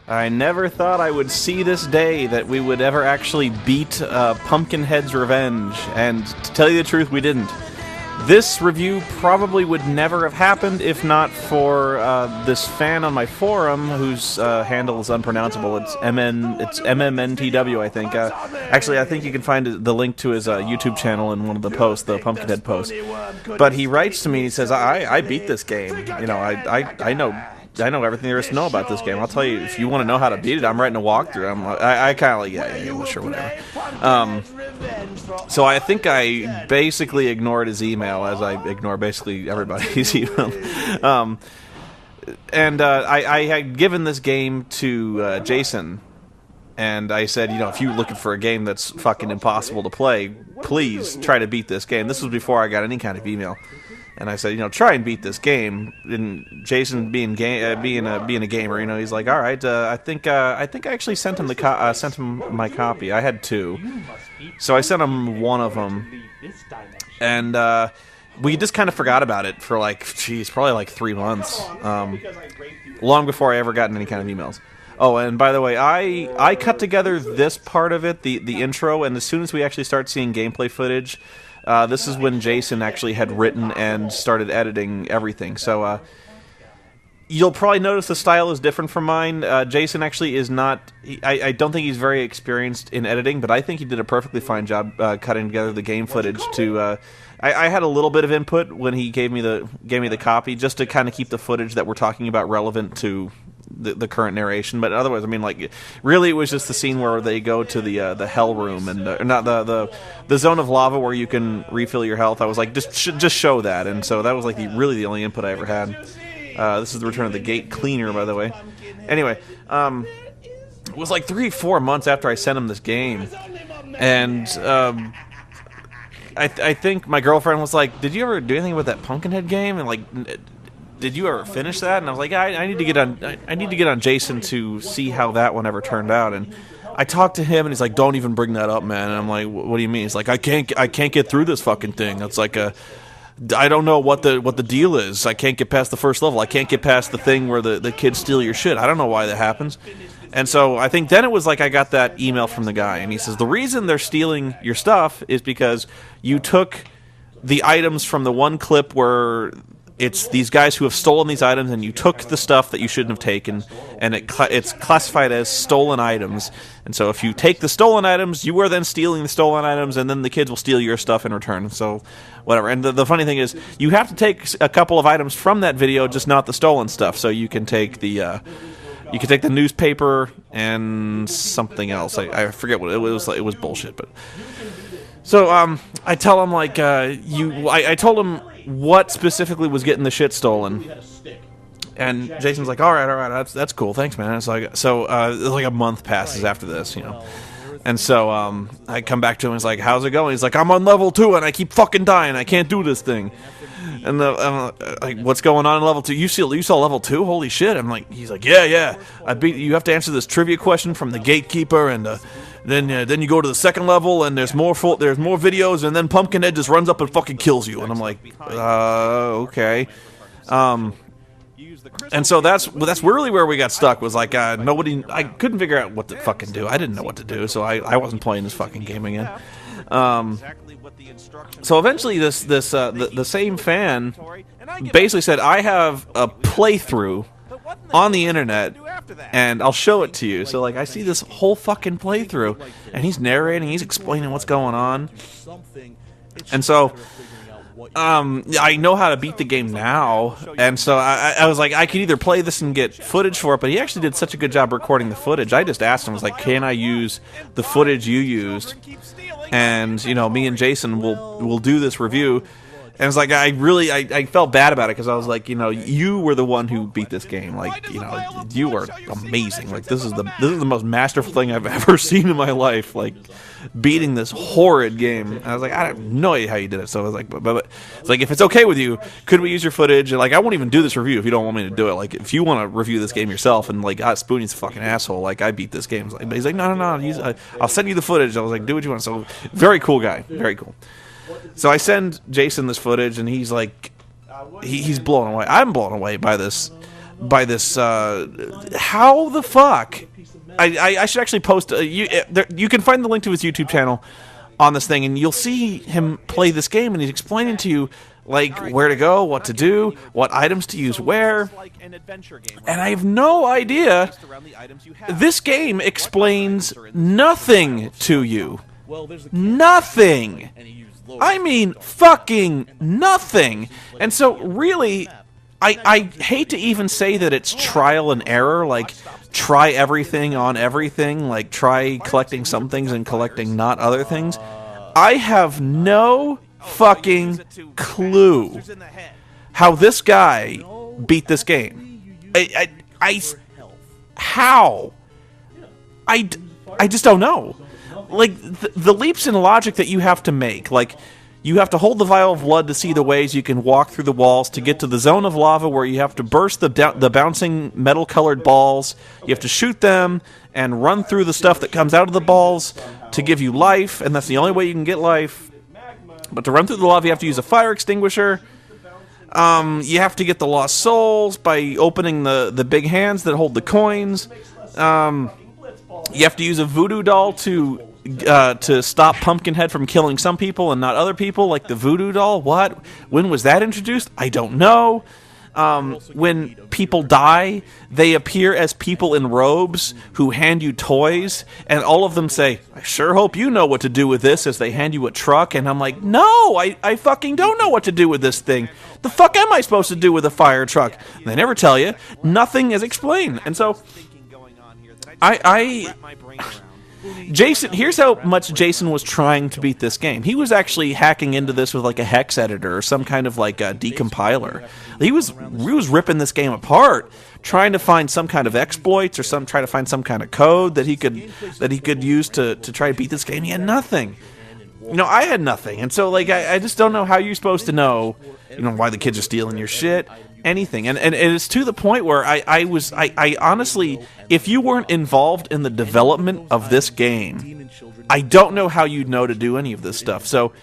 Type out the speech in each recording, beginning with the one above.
I never thought I would see this day that we would ever actually beat Pumpkinhead's Revenge, and to tell you the truth, we didn't. This review probably would never have happened if not for this fan on my forum whose handle is unpronounceable. It's MMNTW, I think. Actually, I think you can find the link to his YouTube channel in one of the posts, the Pumpkinhead post. But he writes to me, he says, I beat this game. You know, I know everything there is to know about this game. I'll tell you, if you want to know how to beat it, I'm writing a walkthrough. I kind of like, yeah, well, sure, whatever. So I think I basically ignored his email, as I ignore basically everybody's email. I had given this game to Jason, and I said, you know, if you're looking for a game that's fucking impossible to play, please try to beat this game. This was before I got any kind of email. And I said, you know, try and beat this game. And Jason, being a gamer, you know, he's like, all right. I think I actually sent him my copy. I had two, so I sent him one of them, and we just kind of forgot about it for like, probably like 3 months, long before I ever gotten any kind of emails. Oh, and by the way, I cut together this part of it, the intro, and as soon as we actually start seeing gameplay footage. This is when Jason actually had written and started editing everything. So you'll probably notice the style is different from mine. Jason actually is not... I don't think he's very experienced in editing, but I think he did a perfectly fine job cutting together the game footage to... I had a little bit of input when he gave me the copy, just to kind of keep the footage that we're talking about relevant to the current narration, but otherwise, I mean, like, really, it was just the scene where they go to the hell room and not the zone of lava where you can refill your health. I was like, just show that, and so that was like really the only input I ever had. This is the return of the gate cleaner, by the way. Anyway, it was like 3-4 months after I sent him this game, and I think my girlfriend was like, "Did you ever do anything with that Pumpkinhead game?" And like. Did you ever finish that? And I was like, I need to get on Jason to see how that one ever turned out. And I talked to him, and he's like, don't even bring that up, man. And I'm like, what do you mean? He's like, I can't get through this fucking thing. It's like I don't know what the deal is. I can't get past the first level. I can't get past the thing where the kids steal your shit. I don't know why that happens. And so I think then it was like I got that email from the guy, and he says the reason they're stealing your stuff is because you took the items from the one clip where it's these guys who have stolen these items, and you took the stuff that you shouldn't have taken, and it's classified as stolen items. And so if you take the stolen items, you are then stealing the stolen items, and then the kids will steal your stuff in return. So whatever. And the funny thing is, you have to take a couple of items from that video, just not the stolen stuff. So you can take the newspaper and something else. I forget what it was. It was bullshit, but. So I tell him like I told him what specifically was getting the shit stolen, and Jason's like, all right, that's cool, thanks, man. It's like like a month passes after this, you know, and so I come back to him. He's like, how's it going? He's like, I'm on level 2 and I keep fucking dying. I can't do this thing. And like, what's going on in level 2? You saw level 2? Holy shit! I'm like, he's like, yeah. You have to answer this trivia question from the gatekeeper, and then you go to the second level, and there's more videos, and then Pumpkinhead just runs up and fucking kills you. And I'm like, okay. And so that's really where we got stuck. Was like I couldn't figure out what to fucking do. I didn't know what to do, so I wasn't playing this fucking game again. So eventually, the same fan basically said, I have a playthrough on the internet, and I'll show it to you. So like, I see this whole fucking playthrough, and he's narrating, he's explaining what's going on, and so I know how to beat the game now, and so I was like, I could either play this and get footage for it, but he actually did such a good job recording the footage. I just asked him, I was like, can I use the footage you used? And, you know, me and Jason will do this review. And it's like, I felt bad about it, because I was like, you know, you were the one who beat this game. Like, you know, you were amazing. Like, this is the most masterful thing I've ever seen in my life. Like, beating this horrid game. And I was like, I have no idea how you did it. So I was like, but it's like, if it's okay with you, could we use your footage? And like, I won't even do this review if you don't want me to do it. Like, if you want to review this game yourself, and like, Spoony's a fucking asshole. Like, I beat this game. But he's like, no. I'll send you the footage. I was like, do what you want. So, very cool guy. Very cool. So I send Jason this footage, and he's like, he's blown away. I'm blown away by this this. How the fuck? I should actually post. You can find the link to his YouTube channel on this thing, and you'll see him play this game, and he's explaining to you like where to go, what to do, what items to use where. And I have no idea. This game explains nothing to you. Nothing. I mean, fucking nothing. And so, really, I hate to even say that it's trial and error, like, try everything on everything, like, try collecting some things and collecting not other things. I have no fucking clue how this guy beat this game. How? I just don't know. Like, the leaps in logic that you have to make, like, you have to hold the vial of blood to see the ways you can walk through the walls to get to the zone of lava where you have to burst the bouncing metal-colored balls. You have to shoot them and run through the stuff that comes out of the balls to give you life, and that's the only way you can get life. But to run through the lava, you have to use a fire extinguisher. You have to get the lost souls by opening the big hands that hold the coins. You have to use a voodoo doll to stop Pumpkinhead from killing some people and not other people, like the voodoo doll. What? When was that introduced? I don't know. When people die, they appear as people in robes who hand you toys, and all of them say, I sure hope you know what to do with this, as they hand you a truck, and I'm like, no, I fucking don't know what to do with this thing. The fuck am I supposed to do with a fire truck? And they never tell you. Nothing is explained. And so, Jason, here's how much Jason was trying to beat this game. He was actually hacking into this with like a hex editor or some kind of like a decompiler. He was ripping this game apart, trying to find some kind of exploits or trying to find some kind of code that he could use to try to beat this game. He had nothing. I had nothing, and so like I just don't know how you're supposed to know, why the kids are stealing your shit. Anything, and it's to the point where I honestly, if you weren't involved in the development of this game, I don't know how you'd know to do any of this stuff. So,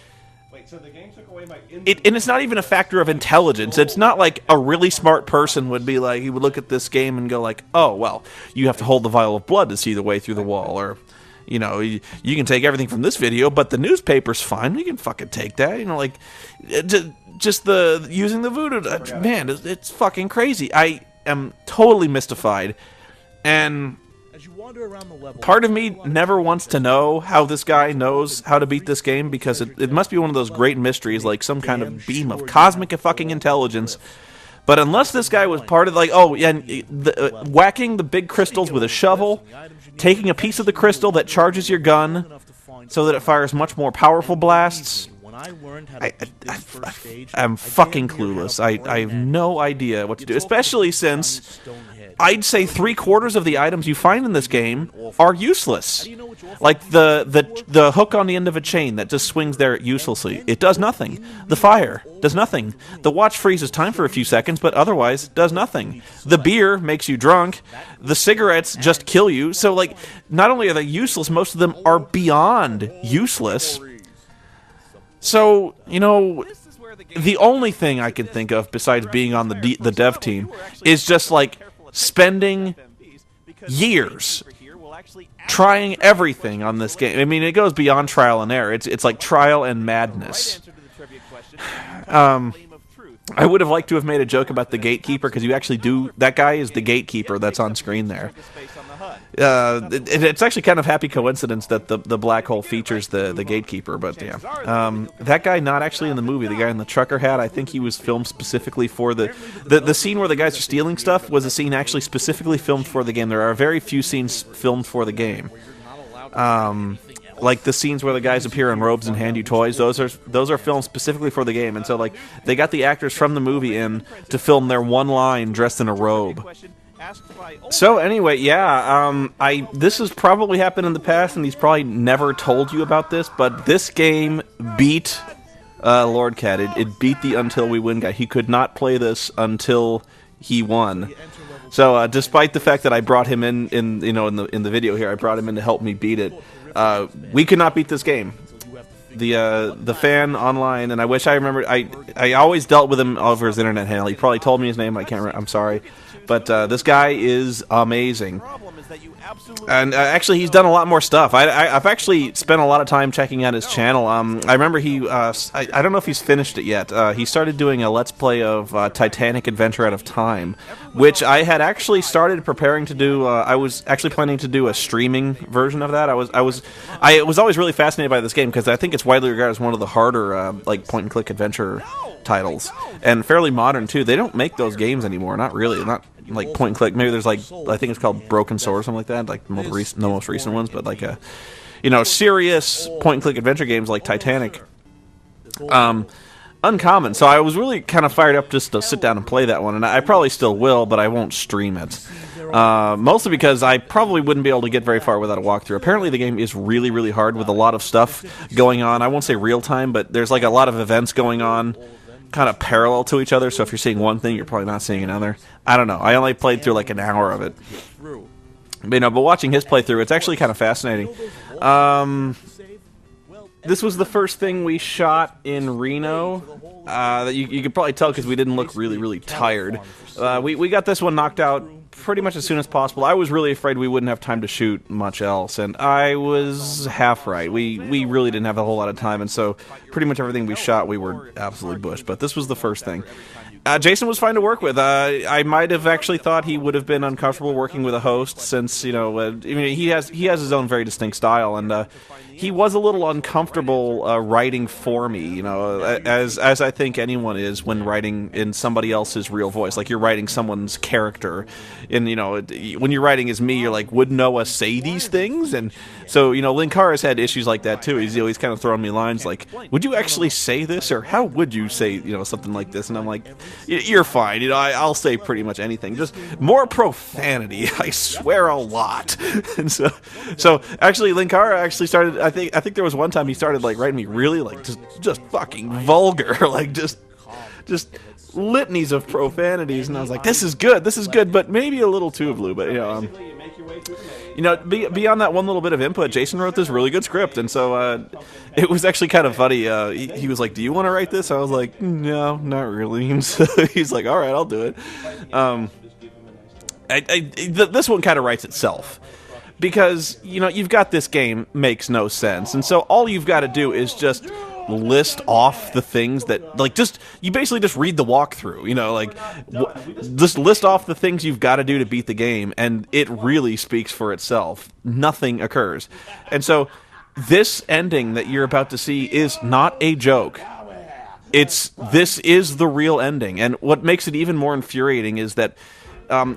and it's not even a factor of intelligence. It's not like a really smart person would be like, he would look at this game and go like, oh well, you have to hold the vial of blood to see the way through the wall, or you can take everything from this video, but the newspaper's fine. We can fucking take that. Just the using the voodoo, man, it's fucking crazy. I am totally mystified, and part of me never wants to know how this guy knows how to beat this game, because it must be one of those great mysteries, like some kind of beam of cosmic fucking intelligence. But unless this guy was part of, like, whacking the big crystals with a shovel, taking a piece of the crystal that charges your gun so that it fires much more powerful blasts, I'm fucking clueless. I have no idea what to do, especially since I'd say 3/4 of the items you find in this game are useless. Like the hook on the end of a chain that just swings there uselessly. It does nothing. The fire does nothing. The watch freezes time for a few seconds, but otherwise does nothing. The beer makes you drunk. The cigarettes just kill you. So, like, not only are they useless, most of them are beyond useless. So, the only thing I can think of besides being on the dev team is just like spending years trying everything on this game. I mean, it goes beyond trial and error. It's like trial and madness. I would have liked to have made a joke about the gatekeeper, because you actually do. That guy is the gatekeeper that's on screen there. It's actually kind of happy coincidence that the black hole features the gatekeeper, but yeah. That guy not actually in the movie, the guy in the trucker hat, I think he was filmed specifically for the scene where the guys are stealing stuff was a scene actually specifically filmed for the game. There are very few scenes filmed for the game. Like the scenes where the guys appear in robes and hand you toys, those are filmed specifically for the game, and so like they got the actors from the movie in to film their one line dressed in a robe. So anyway, yeah, this has probably happened in the past, and he's probably never told you about this, but this game beat Lord Cat. It beat the Until We Win guy. He could not play this until he won. So despite the fact that I brought him in the video here, I brought him in to help me beat it. We could not beat this game. The fan online, and I wish I remembered. I always dealt with him over his internet handle. He probably told me his name. I can't remember. I'm sorry. But this guy is amazing. And actually, he's done a lot more stuff. I've actually spent a lot of time checking out his channel. I remember I don't know if he's finished it yet. He started doing a Let's Play of Titanic Adventure Out of Time, which I had actually started preparing to do. I was actually planning to do a streaming version of that. I was always really fascinated by this game because I think it's widely regarded as one of the harder like point-and-click adventure titles, and fairly modern too. They don't make those games anymore. Not really. Not like point and click. Maybe there's like, I think it's called Broken Sword or something like that. Like the most recent ones, but like serious point and click adventure games like Titanic, uncommon. So I was really kind of fired up just to sit down and play that one, and I probably still will, but I won't stream it. Mostly because I probably wouldn't be able to get very far without a walkthrough. Apparently the game is really, really hard with a lot of stuff going on. I won't say real time, but there's like a lot of events going on kind of parallel to each other, so if you're seeing one thing, you're probably not seeing another. I don't know. I only played through like an hour of it. But watching his playthrough, it's actually kind of fascinating. This was the first thing we shot in Reno. That you could probably tell because we didn't look really, really tired. We got this one knocked out pretty much as soon as possible. I was really afraid we wouldn't have time to shoot much else, and I was half right. We really didn't have a whole lot of time, and so pretty much everything we shot we were absolutely bushed. But this was the first thing. Jason was fine to work with. I might have actually thought he would have been uncomfortable working with a host, since he has his own very distinct style, and he was a little uncomfortable writing for me, as I think anyone is when writing in somebody else's real voice. Like you're writing someone's character, and when you're writing as me, you're like, would Noah say these things? And so Linkara's had issues like that too. He's always kind of throwing me lines like, would you actually say this, or how would you say something like this? And I'm like, you're fine. I'll say pretty much anything. Just more profanity. I swear a lot. And so actually, Linkara actually started. I think there was one time he started like writing me really like just fucking vulgar, like just litanies of profanities, and I was like, this is good, but maybe a little too blue. But beyond that one little bit of input, Jason wrote this really good script, and so it was actually kind of funny. He was like, do you want to write this? I was like, no, not really. And so he's like, all right, I'll do it. This one kind of writes itself, because you've got this game makes no sense, and so all you've got to do is just list off the things that you basically just read the walkthrough, just list off the things you've got to do to beat the game, and it really speaks for itself. Nothing occurs. And so this ending that you're about to see is not a joke. This is the real ending, and what makes it even more infuriating is that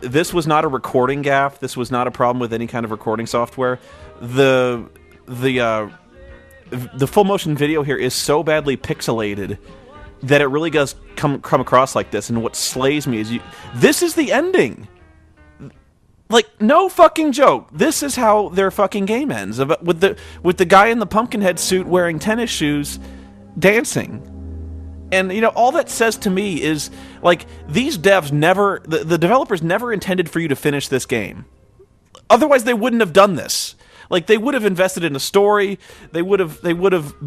this was not a recording gaffe. This was not a problem with any kind of recording software. The full motion video here is so badly pixelated that it really does come across like this. And what slays me is this is the ending. Like, no fucking joke. This is how their fucking game ends, with the guy in the Pumpkinhead suit wearing tennis shoes dancing. And all that says to me is, like, these devs the developers never intended for you to finish this game. Otherwise they wouldn't have done this. Like, they would have invested in a story. They would have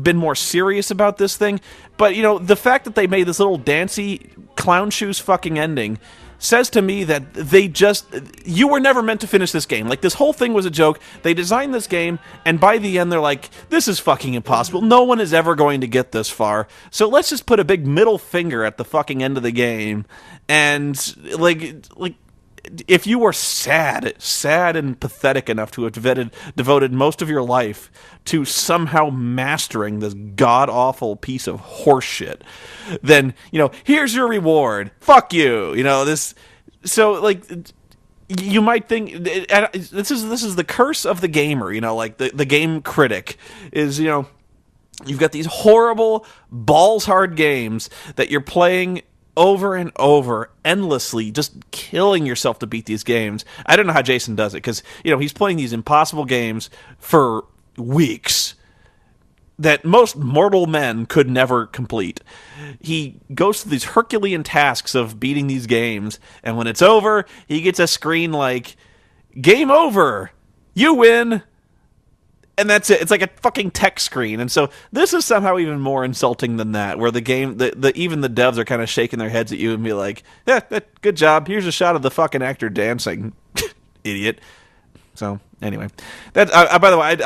been more serious about this thing. But the fact that they made this little dancey clown shoes fucking ending says to me that you were never meant to finish this game. Like, this whole thing was a joke. They designed this game, and by the end they're like, this is fucking impossible. No one is ever going to get this far. So let's just put a big middle finger at the fucking end of the game. And like if you were sad and pathetic enough to have devoted most of your life to somehow mastering this god-awful piece of horseshit, then, here's your reward. Fuck you. So, like, you might think, this is the curse of the gamer, like, the game critic is, you've got these horrible, balls-hard games that you're playing over and over, endlessly, just killing yourself to beat these games. I don't know how Jason does it, because, he's playing these impossible games for weeks that most mortal men could never complete. He goes through these Herculean tasks of beating these games, and when it's over, he gets a screen like, game over, you win. And that's it. It's like a fucking text screen. And so this is somehow even more insulting than that, where the game, even the devs are kind of shaking their heads at you and be like, yeah, good job. Here's a shot of the fucking actor dancing. Idiot. So, anyway. By the way,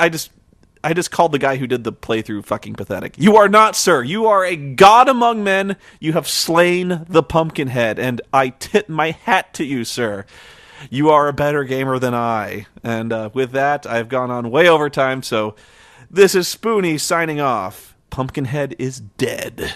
I just called the guy who did the playthrough fucking pathetic. You are not, sir. You are a god among men. You have slain the Pumpkinhead, and I tip my hat to you, sir. You are a better gamer than I. And with that, I've gone on way over time, so this is Spoony signing off. Pumpkinhead is dead.